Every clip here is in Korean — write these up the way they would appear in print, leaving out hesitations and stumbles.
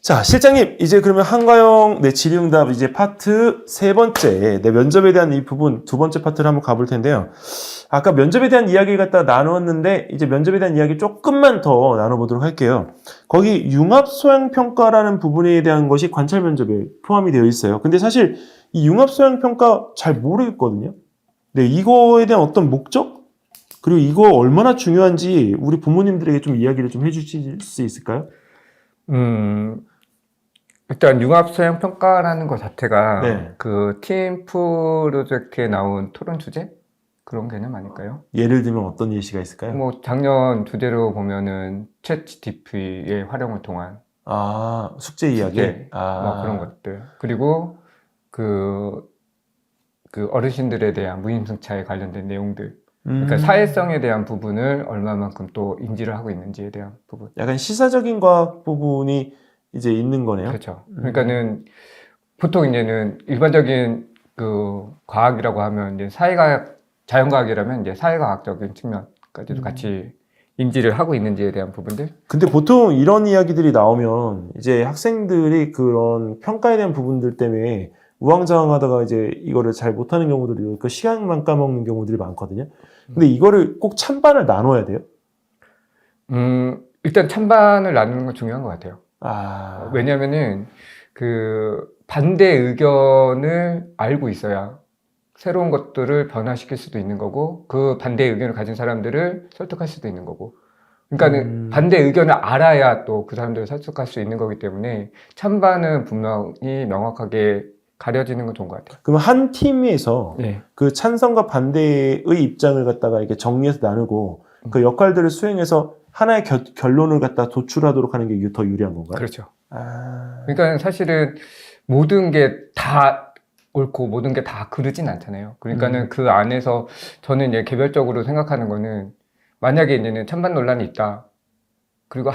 자, 실장님, 이제 그러면 한가영 질의응답 이제 파트 세 번째, 면접에 대한 이 부분 두 번째 파트를 한번 가볼 텐데요. 아까 면접에 대한 이야기를 갖다 나누었는데, 이제 면접에 대한 이야기 조금만 더 나눠보도록 할게요. 거기 융합소양평가라는 부분에 대한 것이 관찰 면접에 포함이 되어 있어요. 근데 사실 이 융합소양평가 잘 모르겠거든요. 네, 이거에 대한 어떤 목적? 그리고 이거 얼마나 중요한지 우리 부모님들에게 좀 이야기를 좀 해주실 수 있을까요? 일단 융합소양 평가라는 것 자체가 네. 그 팀 프로젝트에 나온 토론 주제 그런 개념 아닐까요? 예를 들면 어떤 예시가 있을까요? 뭐 작년 주제로 보면은 챗 GTP의 활용을 통한 숙제 이야기? 주제, 뭐 그런 것들. 그리고 그 어르신들에 대한 무임승차에 관련된 내용들. 그러니까 사회성에 대한 부분을 얼마만큼 또 인지를 하고 있는지에 대한 부분. 약간 시사적인 과학 부분이 이제 있는 거네요. 그렇죠. 그러니까는 보통 이제는 일반적인 그 과학이라고 하면 이제 사회과학, 자연과학이라면 이제 사회과학적인 측면까지도 같이 인지를 하고 있는지에 대한 부분들. 근데 보통 이런 이야기들이 나오면 이제 학생들이 그런 평가에 대한 부분들 때문에 우왕좌왕하다가 이제 이거를 잘 못하는 경우들이 있고 시간만 까먹는 경우들이 많거든요. 근데 이거를 꼭 찬반을 나눠야 돼요? 일단 찬반을 나누는 건 중요한 것 같아요. 왜냐면은 그 반대 의견을 알고 있어야 새로운 것들을 변화시킬 수도 있는 거고, 그 반대 의견을 가진 사람들을 설득할 수도 있는 거고. 그러니까는 반대 의견을 알아야 또 그 사람들을 설득할 수 있는 거기 때문에 찬반은 분명히 명확하게 가려지는 건 좋은 것 같아요. 그럼 한 팀에서 네. 그 찬성과 반대의 입장을 갖다가 이렇게 정리해서 나누고 그 역할들을 수행해서 하나의 결론을 갖다 도출하도록 하는 게 더 유리한 건가요? 그렇죠. 그러니까 사실은 모든 게 다 옳고 모든 게 다 그르진 않잖아요. 그러니까는 그 안에서 저는 이제 개별적으로 생각하는 거는, 만약에 이제는 찬반 논란이 있다. 그리고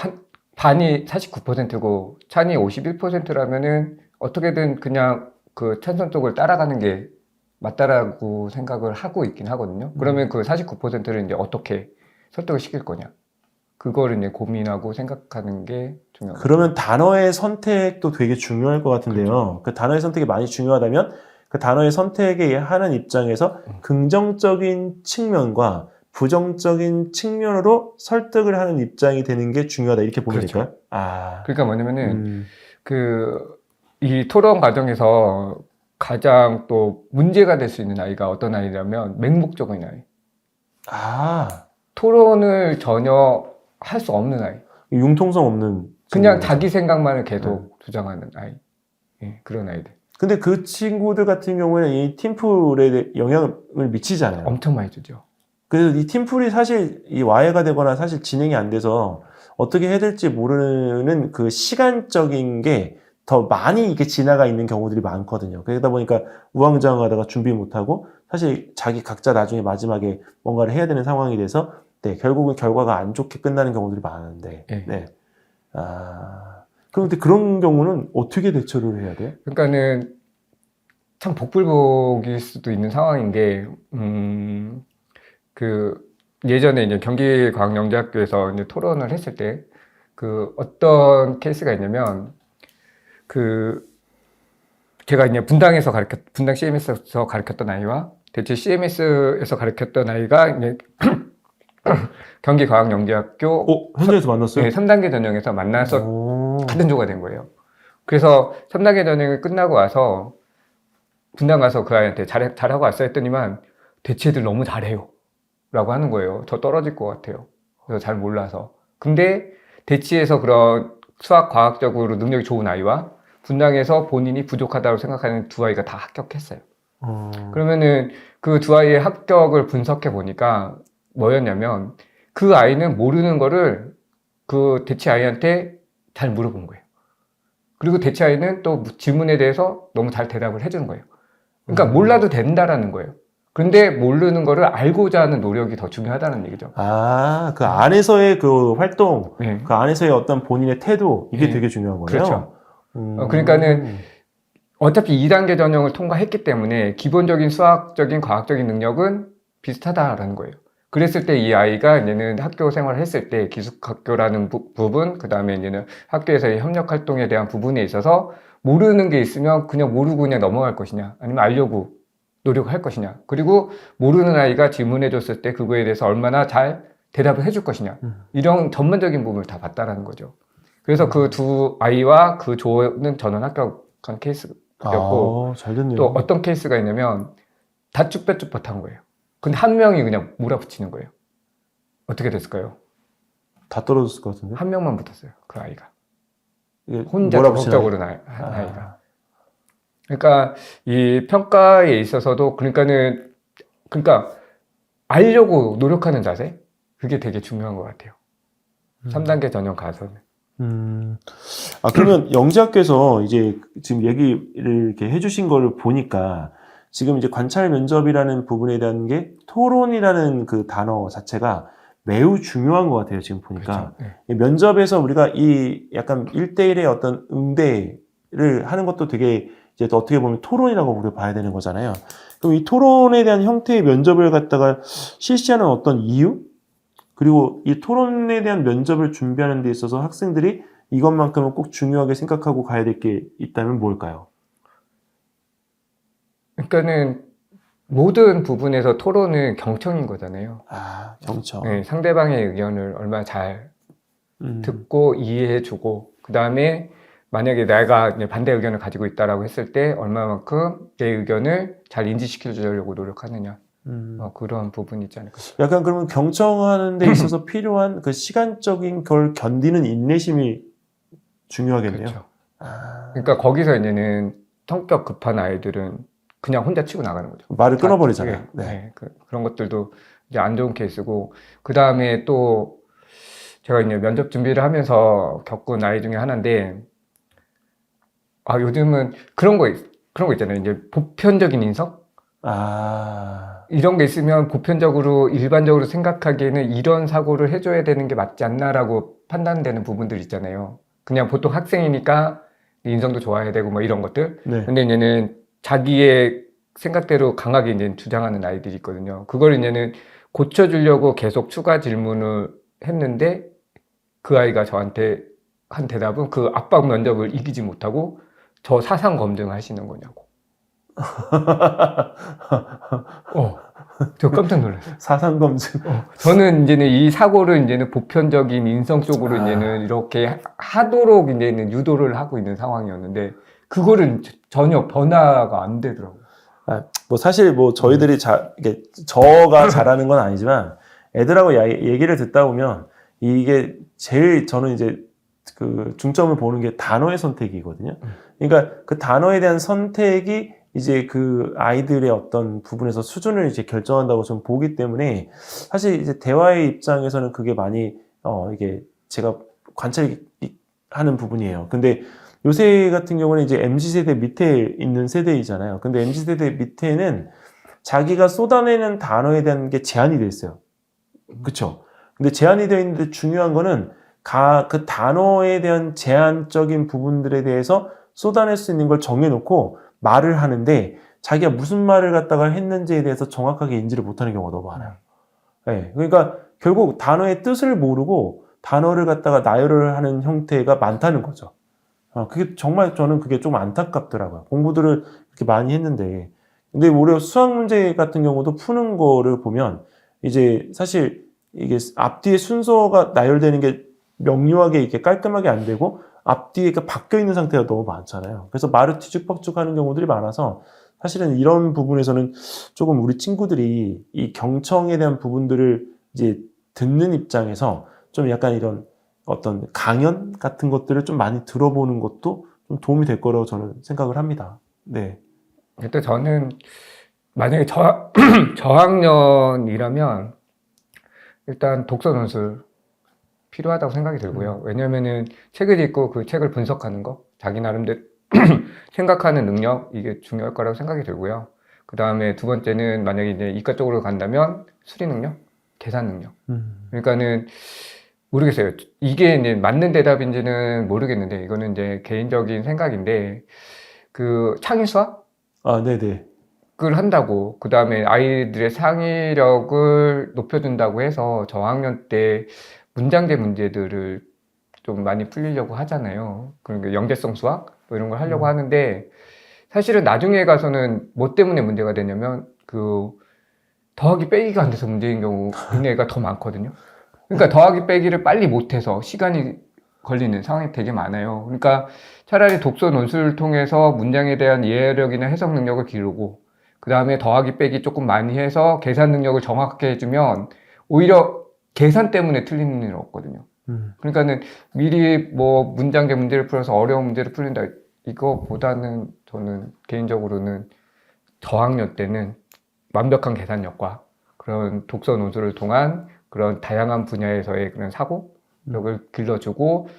반이 49%고 찬이 51%라면은 어떻게든 그냥 그 찬성 쪽을 따라가는 게 맞다라고 생각을 하고 있긴 하거든요. 그러면 그 49%를 이제 어떻게 설득을 시킬 거냐. 그거를 이제 고민하고 생각하는 게 중요합니다. 그러면 단어의 선택도 되게 중요할 것 같은데요. 그렇죠. 그 단어의 선택이 많이 중요하다면 그 단어의 선택에 하는 입장에서 긍정적인 측면과 부정적인 측면으로 설득을 하는 입장이 되는 게 중요하다, 이렇게 보면 그렇죠. 될까요? 그러니까 뭐냐면은 이 토론 과정에서 가장 또 문제가 될 수 있는 아이가 어떤 아이냐면 맹목적인 아이. 토론을 전혀 할 수 없는 아이. 융통성 없는. 그냥 자기 생각만을 계속 주장하는 아이. 예, 그런 아이들. 근데 그 친구들 같은 경우에는 이 팀플에 영향을 미치잖아요. 엄청 많이 주죠. 그래서 이 팀플이 사실 이 와해가 되거나 사실 진행이 안 돼서 어떻게 해야 될지 모르는 그 시간적인 게 더 많이 이렇게 지나가 있는 경우들이 많거든요. 그러다 보니까 우왕좌왕하다가 준비 못하고 사실 자기 각자 나중에 마지막에 뭔가를 해야 되는 상황이 돼서 결국은 결과가 안 좋게 끝나는 경우들이 많은데. 그런데 그런 경우는 어떻게 대처를 해야 돼요? 그러니까는 참 복불복일 수도 있는 상황인 게, 그 예전에 이제 경기과학영재학교에서 이제 토론을 했을 때 그 어떤 케이스가 있냐면, 제가 이제 분당 CMS에서 가르쳤던 아이와 대체 CMS에서 가르쳤던 아이가 이제 경기과학영재학교 현장에서 만났어요? 네, 3단계 전형에서 만나서 같은 조가 된 거예요. 그래서 3단계 전형이 끝나고 와서 분당 가서 그 아이한테 잘하고 왔어 했더니만 대체들 너무 잘해요 라고 하는 거예요. 저 떨어질 것 같아요. 그래서 잘 몰라서. 근데 대치에서 그런 수학 과학적으로 능력이 좋은 아이와 분당에서 본인이 부족하다고 생각하는 두 아이가 다 합격했어요. 그러면은 그 두 아이의 합격을 분석해 보니까 뭐였냐면, 그 아이는 모르는 거를 그 대치 아이한테 잘 물어본 거예요. 그리고 대치 아이는 또 질문에 대해서 너무 잘 대답을 해주는 거예요. 그러니까 몰라도 된다라는 거예요. 근데 모르는 거를 알고자 하는 노력이 더 중요하다는 얘기죠. 그 안에서의 그 활동, 네. 그 안에서의 어떤 본인의 태도, 이게 네. 되게 중요한 거예요. 그렇죠. 그러니까는 어차피 2단계 전형을 통과했기 때문에 기본적인 수학적인 과학적인 능력은 비슷하다라는 거예요. 그랬을 때 이 아이가 이제는 학교 생활을 했을 때 기숙학교라는 부분, 그 다음에 이제는 학교에서의 협력 활동에 대한 부분에 있어서 모르는 게 있으면 그냥 모르고 그냥 넘어갈 것이냐, 아니면 알려고 노력할 것이냐, 그리고 모르는 아이가 질문해 줬을 때 그거에 대해서 얼마나 잘 대답을 해줄 것이냐, 이런 전반적인 부분을 다 봤다라는 거죠. 그래서 그 두 아이와 그 조는 저는 합격한 케이스였고, 잘 됐네요. 또 어떤 케이스가 있냐면 다 쭉빼쭉പ്പെട്ട한 거예요. 근데 한 명이 그냥 몰아붙이는 거예요. 어떻게 됐을까요? 다 떨어졌을 것 같은데. 한 명만 붙었어요. 그 아이가. 이게 혼자 몰아붙이는 적극적으로 한 아이가. 그러니까 이 평가에 있어서도 그러니까 알려고 노력하는 자세? 그게 되게 중요한 것 같아요. 3단계 전형 가서는. 그러면 영재학교에서 이제 지금 얘기를 이렇게 해주신 거를 보니까 지금 이제 관찰 면접이라는 부분에 대한 게 토론이라는 그 단어 자체가 매우 중요한 것 같아요. 지금 보니까. 그렇죠. 이 면접에서 우리가 이 약간 1대1의 어떤 응대를 하는 것도 되게 이제 또 어떻게 보면 토론이라고 우리가 봐야 되는 거잖아요. 그럼 이 토론에 대한 형태의 면접을 갖다가 실시하는 어떤 이유? 그리고 이 토론에 대한 면접을 준비하는 데 있어서 학생들이 이것만큼은 꼭 중요하게 생각하고 가야 될 게 있다면 뭘까요? 그러니까는 모든 부분에서 토론은 경청인 거잖아요. 경청. 네, 상대방의 의견을 얼마나 잘 듣고 이해해주고, 그 다음에 만약에 내가 이제 반대 의견을 가지고 있다라고 했을 때 얼마만큼 내 의견을 잘 인지시켜주려고 노력하느냐. 그런 부분이 있지 않을까 싶어요. 약간 그러면 경청하는 데 있어서 필요한 그 시간적인 걸 견디는 인내심이 중요하겠네요. 그렇죠. 그러니까 거기서 이제는 성격 급한 아이들은 그냥 혼자 치고 나가는 거죠. 말을 끊어버리잖아요. 네. 그런 것들도 이제 안 좋은 케이스고, 그 다음에 또 제가 이제 면접 준비를 하면서 겪은 아이 중에 하나인데, 요즘은 그런 거 있잖아요. 이제 보편적인 인성? 이런 게 있으면 보편적으로 일반적으로 생각하기에는 이런 사고를 해줘야 되는 게 맞지 않나라고 판단되는 부분들 있잖아요. 그냥 보통 학생이니까 인성도 좋아야 되고 뭐 이런 것들. 네. 근데 이제는 자기의 생각대로 강하게 이제 주장하는 아이들이 있거든요. 그걸 이제는 고쳐주려고 계속 추가 질문을 했는데 그 아이가 저한테 한 대답은 그 압박 면접을 이기지 못하고 저 사상 검증을 하시는 거냐고. 저 깜짝 놀랐어요. 사상 검증. 저는 이제는 이 사고를 이제는 보편적인 인성 쪽으로 이제는 이렇게 하도록 이제는 유도를 하고 있는 상황이었는데 그거는 전혀 변화가 안 되더라고요. 뭐 사실 뭐 저희들이 이게 저가 잘하는 건 아니지만 애들하고 얘기를 듣다 보면 이게 제일 저는 이제 그 중점을 보는 게 단어의 선택이거든요. 그러니까 그 단어에 대한 선택이 이제 그 아이들의 어떤 부분에서 수준을 이제 결정한다고 좀 보기 때문에 사실 이제 대화의 입장에서는 그게 많이 이게 제가 관찰하는 부분이에요. 근데 요새 같은 경우는 이제 MZ세대 밑에 있는 세대이잖아요. 근데 MZ세대 밑에는 자기가 쏟아내는 단어에 대한 게 제한이 돼 있어요. 그쵸? 근데 제한이 되어 있는데 중요한 거는 그 단어에 대한 제한적인 부분들에 대해서 쏟아낼 수 있는 걸 정해놓고 말을 하는데 자기가 무슨 말을 갖다가 했는지에 대해서 정확하게 인지를 못하는 경우가 너무 많아요. 네, 그러니까 결국 단어의 뜻을 모르고 단어를 갖다가 나열을 하는 형태가 많다는 거죠. 그게 정말 저는 그게 좀 안타깝더라고요. 공부들을 이렇게 많이 했는데. 근데 오히려 수학 문제 같은 경우도 푸는 거를 보면 이제 사실 이게 앞뒤의 순서가 나열되는 게 명료하게 이렇게 깔끔하게 안 되고 앞뒤에 바뀌어 있는 상태가 너무 많잖아요. 그래서 말을 뒤죽박죽 하는 경우들이 많아서 사실은 이런 부분에서는 조금 우리 친구들이 이 경청에 대한 부분들을 이제 듣는 입장에서 좀 약간 이런 어떤 강연 같은 것들을 좀 많이 들어보는 것도 좀 도움이 될 거라고 저는 생각을 합니다. 네. 또 저는 만약에 저학년이라면 일단 독서 논술 필요하다고 생각이 들고요. 왜냐면은 책을 읽고 그 책을 분석하는 거, 자기 나름대로 생각하는 능력, 이게 중요할 거라고 생각이 들고요. 그 다음에 두 번째는 만약에 이제 이과 쪽으로 간다면 수리 능력, 계산 능력. 그러니까는 모르겠어요. 이게 이제 맞는 대답인지는 모르겠는데, 이거는 이제 개인적인 생각인데, 그 창의수학? 네네. 한다고, 그 다음에 아이들의 창의력을 높여준다고 해서 저학년 때 문장제 문제들을 좀 많이 풀리려고 하잖아요. 그러니까 영재성 수학 뭐 이런 걸 하려고 하는데, 사실은 나중에 가서는 뭐 때문에 문제가 되냐면 그 더하기 빼기가 안 돼서 문제인 경우 있는 애가 더 많거든요. 그러니까 더하기 빼기를 빨리 못해서 시간이 걸리는 상황이 되게 많아요. 그러니까 차라리 독서 논술을 통해서 문장에 대한 이해력이나 해석 능력을 기르고, 그 다음에 더하기 빼기 조금 많이 해서 계산 능력을 정확하게 해주면 오히려 계산 때문에 틀리는 일은 없거든요. 그러니까는 미리 뭐 문장제 문제를 풀어서 어려운 문제를 풀린다, 이거보다는 저는 개인적으로는 저학년 때는 완벽한 계산력과 그런 독서 논술을 통한 그런 다양한 분야에서의 그런 사고력을 길러주고,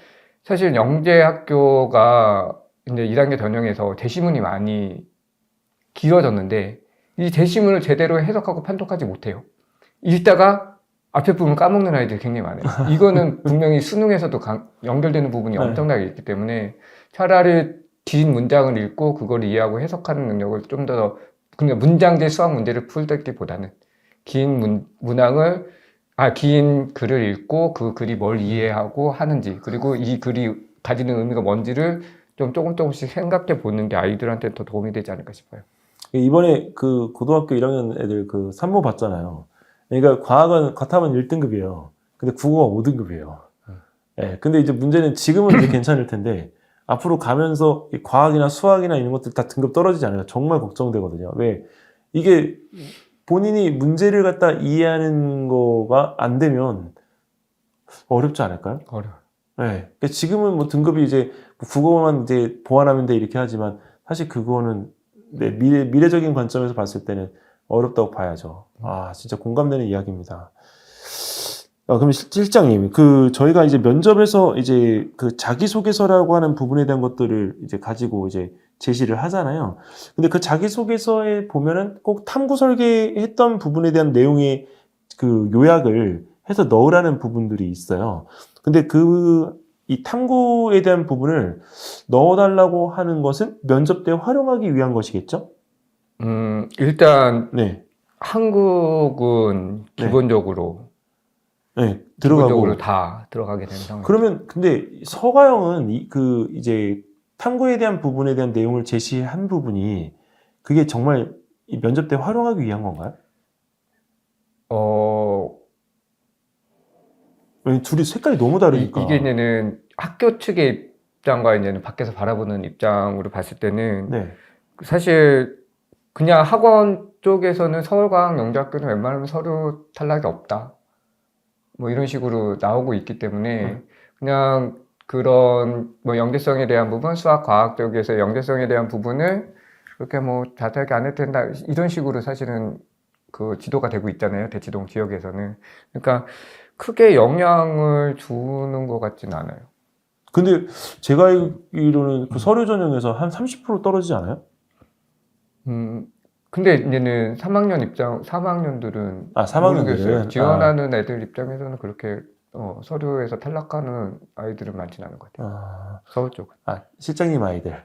사실 영재학교가 이제 1단계 전형에서 제시문이 많이 길어졌는데 이 제시문을 제대로 해석하고 판독하지 못해요. 읽다가 앞에 부분 까먹는 아이들이 굉장히 많아요. 이거는 분명히 수능에서도 연결되는 부분이 엄청나게 있기 때문에 차라리 긴 문장을 읽고 그걸 이해하고 해석하는 능력을 좀 더, 그러니까 문장제 수학 문제를 풀기보다는 긴 긴 글을 읽고 그 글이 뭘 이해하고 하는지, 그리고 이 글이 가지는 의미가 뭔지를 좀 조금씩 생각해 보는 게 아이들한테 더 도움이 되지 않을까 싶어요. 이번에 그 고등학교 1학년 애들 그 산모 봤잖아요. 그러니까 과학하면 1등급이에요. 근데 국어가 5등급이에요. 예. 근데 이제 문제는 지금은 이제 괜찮을 텐데 앞으로 가면서 이 과학이나 수학이나 이런 것들 다 등급 떨어지지 않을까 정말 걱정되거든요. 왜? 이게 본인이 문제를 갖다 이해하는 거가 안 되면 어렵지 않을까요? 어려워요. 네. 그러니까 지금은 뭐 등급이 이제 국어만 이제 보완하면 돼 이렇게 하지만 사실 그거는 네, 미래적인 관점에서 봤을 때는 어렵다고 봐야죠. 아, 진짜 공감되는 이야기입니다. 그럼 실장님, 저희가 이제 면접에서 이제 그 자기소개서라고 하는 부분에 대한 것들을 이제 가지고 이제 제시를 하잖아요. 근데 그 자기소개서에 보면은 꼭 탐구 설계했던 부분에 대한 내용의 그 요약을 해서 넣으라는 부분들이 있어요. 근데 이 탐구에 대한 부분을 넣어달라고 하는 것은 면접 때 활용하기 위한 것이겠죠? 일단 네. 한국은 네. 기본적으로 들어가고 다 들어가게 되는 상황이죠. 그러면 근데 서가형은 이제 탐구에 대한 부분에 대한 내용을 제시한 부분이 그게 정말 이 면접 때 활용하기 위한 건가요? 왜냐면 둘이 색깔이 너무 다르니까. 이게 이제는 학교 측의 입장과 이제는 밖에서 바라보는 입장으로 봤을 때는 네. 사실 그냥 학원 쪽에서는 서울과학영재학교는 웬만하면 서류 탈락이 없다, 뭐 이런 식으로 나오고 있기 때문에 그냥 그런 뭐 영재성에 대한 부분, 수학 과학 쪽에서 영재성에 대한 부분을 그렇게 뭐 자세하게 안 해도 된다, 이런 식으로 사실은 그 지도가 되고 있잖아요, 대치동 지역에서는. 그러니까 크게 영향을 주는 것 같지는 않아요. 근데 제가 알기로는 그 서류 전형에서 한 30% 떨어지지 않아요? 근데 이제는 3학년들은 3학년들은 모르겠어요. 지원하는 애들 입장에서는 그렇게 서류에서 탈락하는 아이들은 많지는 않은 것 같아요. 서울 쪽은. 실장님 아이들.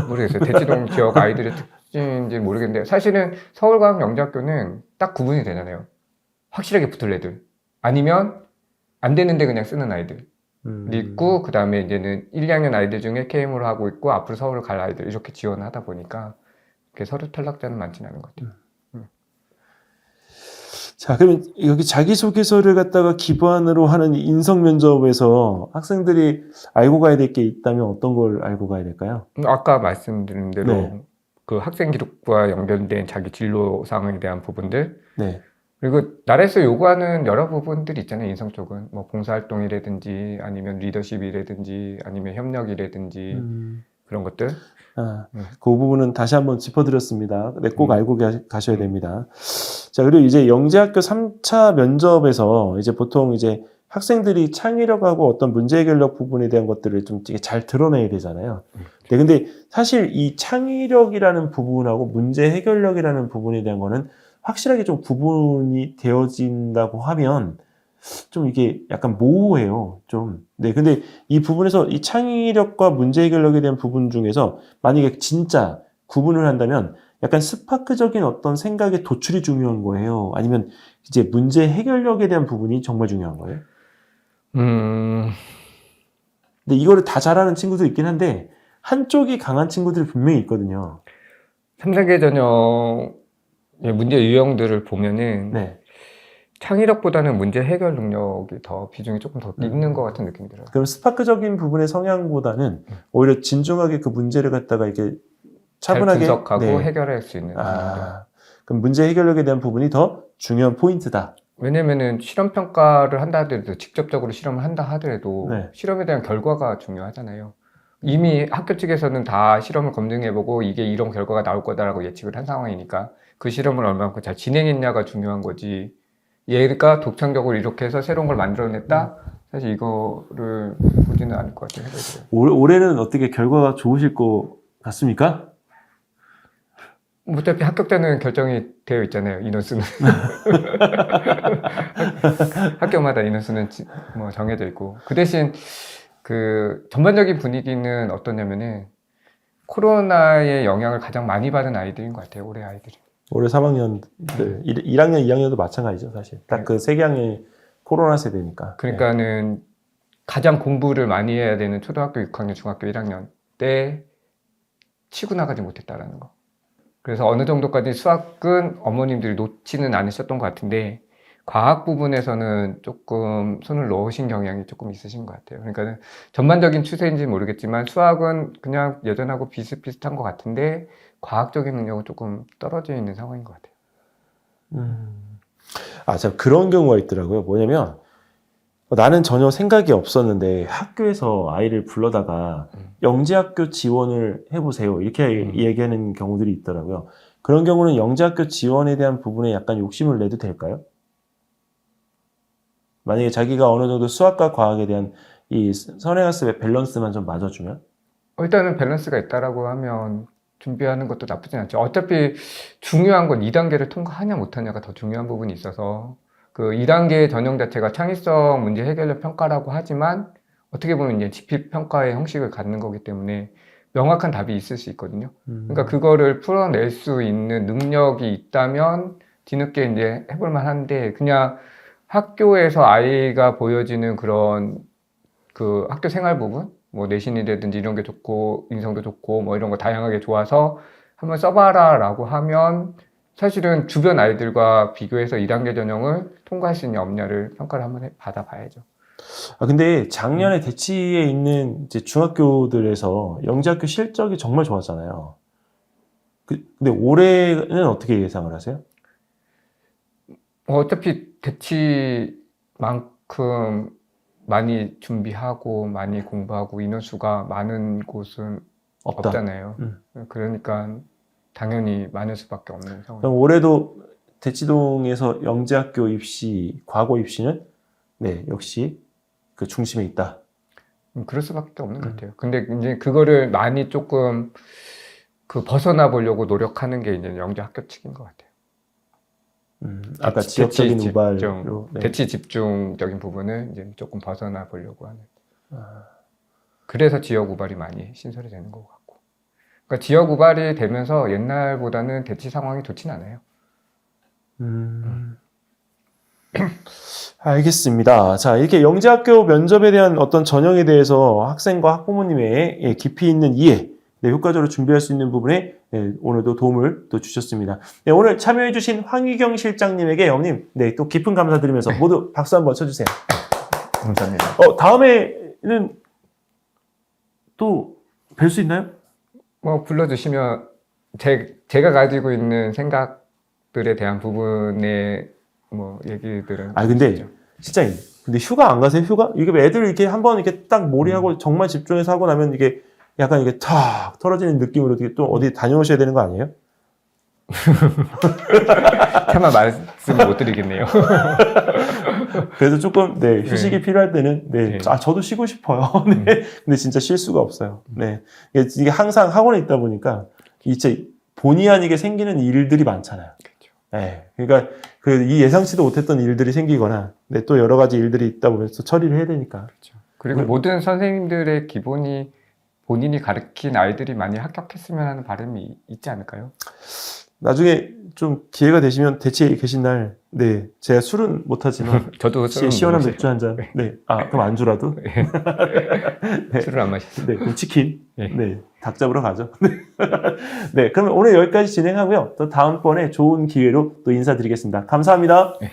모르겠어요. 대치동 지역 아이들의 특징인지 모르겠는데, 사실은 서울과학영재학교는 딱 구분이 되잖아요. 확실하게 붙을 애들, 아니면 안 되는데 그냥 쓰는 아이들 있고, 그 다음에 이제는 1, 2학년 아이들 중에 KM으로 하고 있고 앞으로 서울을 갈 아이들, 이렇게 지원을 하다 보니까 서류 탈락자는 많지는 않은 것 같아요. 자, 그러면 여기 자기소개서를 갖다가 기반으로 하는 인성 면접에서 학생들이 알고 가야 될 게 있다면 어떤 걸 알고 가야 될까요? 아까 말씀드린 대로 네. 그 학생 기록과 연결된 자기 진로 사항에 대한 부분들, 네. 그리고 나라에서 요구하는 여러 부분들이 있잖아요. 인성 쪽은 뭐 봉사활동이라든지 아니면 리더십이라든지 아니면 협력이라든지 그런 것들. 그 부분은 다시 한번 짚어드렸습니다. 네, 꼭 알고 가셔야 됩니다. 자, 그리고 이제 영재학교 3차 면접에서 이제 보통 이제 학생들이 창의력하고 어떤 문제 해결력 부분에 대한 것들을 좀 잘 드러내야 되잖아요. 네, 근데 사실 이 창의력이라는 부분하고 문제 해결력이라는 부분에 대한 거는 확실하게 좀 구분이 되어진다고 하면 좀 이게 약간 모호해요. 좀. 네. 근데 이 부분에서 이 창의력과 문제 해결력에 대한 부분 중에서 만약에 진짜 구분을 한다면 약간 스파크적인 어떤 생각의 도출이 중요한 거예요? 아니면 이제 문제 해결력에 대한 부분이 정말 중요한 거예요? 근데 이거를 다 잘하는 친구도 있긴 한데 한쪽이 강한 친구들이 분명히 있거든요. 3단계 전형의 문제 유형들을 보면은 네. 창의력보다는 문제 해결 능력이 더 비중이 조금 더 있는 것 같은 느낌이 들어요. 그럼 스파크적인 부분의 성향보다는 오히려 진중하게 그 문제를 갖다가 이렇게 잘 차분하게 분석하고 네. 해결할 수 있는 능력. 그럼 문제 해결력에 대한 부분이 더 중요한 포인트다. 왜냐면은 실험 평가를 한다 하더라도 직접적으로 실험을 한다 하더라도 네. 실험에 대한 결과가 중요하잖아요. 이미 학교 측에서는 다 실험을 검증해보고 이게 이런 결과가 나올 거다라고 예측을 한 상황이니까 그 실험을 얼마만큼 잘 진행했냐가 중요한 거지. 얘가 독창적으로 이렇게 해서 새로운 걸 만들어냈다? 사실 이거를 보지는 않을 것 같아요. 올해는 어떻게 결과가 좋으실 것 같습니까? 어차피 합격자는 결정이 되어 있잖아요. 인원수는. 학교마다 인원수는 뭐 정해져 있고. 그 대신 그 전반적인 분위기는 어떠냐면은 코로나의 영향을 가장 많이 받은 아이들인 것 같아요. 올해 아이들이. 올해 3학년들, 1학년, 2학년도 마찬가지죠, 사실. 딱 그 세 개학년이 코로나 세대니까. 그러니까는 가장 공부를 많이 해야 되는 초등학교 6학년, 중학교 1학년 때 치고 나가지 못했다라는 거. 그래서 어느 정도까지 수학은 어머님들이 놓지는 않으셨던 것 같은데 과학 부분에서는 조금 손을 놓으신 경향이 조금 있으신 것 같아요. 그러니까 전반적인 추세인지 모르겠지만 수학은 그냥 예전하고 비슷비슷한 것 같은데 과학적인 능력은 조금 떨어져 있는 상황인 것 같아요. 참 그런 경우가 있더라고요. 뭐냐면 나는 전혀 생각이 없었는데 학교에서 아이를 불러다가 영재학교 지원을 해보세요. 이렇게 얘기하는 경우들이 있더라고요. 그런 경우는 영재학교 지원에 대한 부분에 약간 욕심을 내도 될까요? 만약에 자기가 어느 정도 수학과 과학에 대한 이 선행학습의 밸런스만 좀 맞아주면? 일단은 밸런스가 있다라고 하면 준비하는 것도 나쁘진 않죠. 어차피 중요한 건 2단계를 통과하냐 못하냐가 더 중요한 부분이 있어서 그 2단계 전형 자체가 창의성 문제 해결력 평가라고 하지만 어떻게 보면 이제 지필 평가의 형식을 갖는 거기 때문에 명확한 답이 있을 수 있거든요. 그러니까 그거를 풀어낼 수 있는 능력이 있다면 뒤늦게 이제 해볼 만한데 그냥 학교에서 아이가 보여지는 그런 그 학교 생활 부분 뭐 내신이라든지 이런 게 좋고 인성도 좋고 뭐 이런 거 다양하게 좋아서 한번 써봐라 라고 하면 사실은 주변 아이들과 비교해서 2단계 전형을 통과할 수 있냐 없냐를 평가를 한번 받아봐야죠. 근데 작년에 대치에 있는 이제 중학교들에서 영재학교 실적이 정말 좋았잖아요. 근데 올해는 어떻게 예상을 하세요? 어차피 대치만큼 많이 준비하고 많이 공부하고 인원수가 많은 곳은 없잖아요. 그러니까 당연히 많을 수밖에 없는 상황. 그럼 올해도 대치동에서 영재학교 입시, 과거 입시는 네 역시 그 중심에 있다. 그럴 수밖에 없는 것 같아요. 근데 이제 그거를 많이 조금 그 벗어나 보려고 노력하는 게 이제 영재 학교 측인 것 같아요. 아까 지역적인 우발로 대치 집중적인 부분을 이제 조금 벗어나 보려고 하는. 그래서 지역 우발이 많이 신설이 되는 것 같고. 그러니까 지역 우발이 되면서 옛날보다는 대치 상황이 좋진 않아요. 알겠습니다. 자, 이렇게 영재학교 면접에 대한 어떤 전형에 대해서 학생과 학부모님의 깊이 있는 이해, 효과적으로 준비할 수 있는 부분에 오늘도 도움을 또 주셨습니다. 네, 오늘 참여해주신 황희경 실장님에게 어머님, 또 깊은 감사드리면서 모두 박수 한번 쳐주세요. 감사합니다. 다음에는 또 뵐 수 있나요? 뭐 불러주시면 제가 가지고 있는 생각들에 대한 부분에 뭐 얘기들은. 근데 실장님, 근데 휴가 안 가세요? 휴가? 이게 애들 이렇게 한번 이렇게 딱 몰입하고 정말 집중해서 하고 나면 이게 약간 이게 탁 떨어지는 느낌으로 또 어디 다녀오셔야 되는 거 아니에요? 차마 말씀을 못 드리겠네요. 그래서 조금 휴식이 필요할 때는 저도 쉬고 싶어요. 근데 진짜 쉴 수가 없어요. 이게 항상 학원에 있다 보니까 이제 본의 아니게 생기는 일들이 많잖아요. 그러니까 이 예상치도 못했던 일들이 생기거나 또 여러 가지 일들이 있다 보면서 처리를 해야 되니까. 그리고 모든 선생님들의 기본이 본인이 가르친 아이들이 많이 합격했으면 하는 바람이 있지 않을까요? 나중에 좀 기회가 되시면 대치에 계신 날, 네, 제가 술은 못하지만 저도 술은 시원한 못 맥주 한 잔, 네, 아 그럼 안주라도, 마셔요. 술을 안 마시죠. 네, 그럼 치킨, 네. 네, 닭 잡으러 가죠. 네, 그러면 오늘 여기까지 진행하고요. 또 다음번에 좋은 기회로 또 인사드리겠습니다. 감사합니다. 네.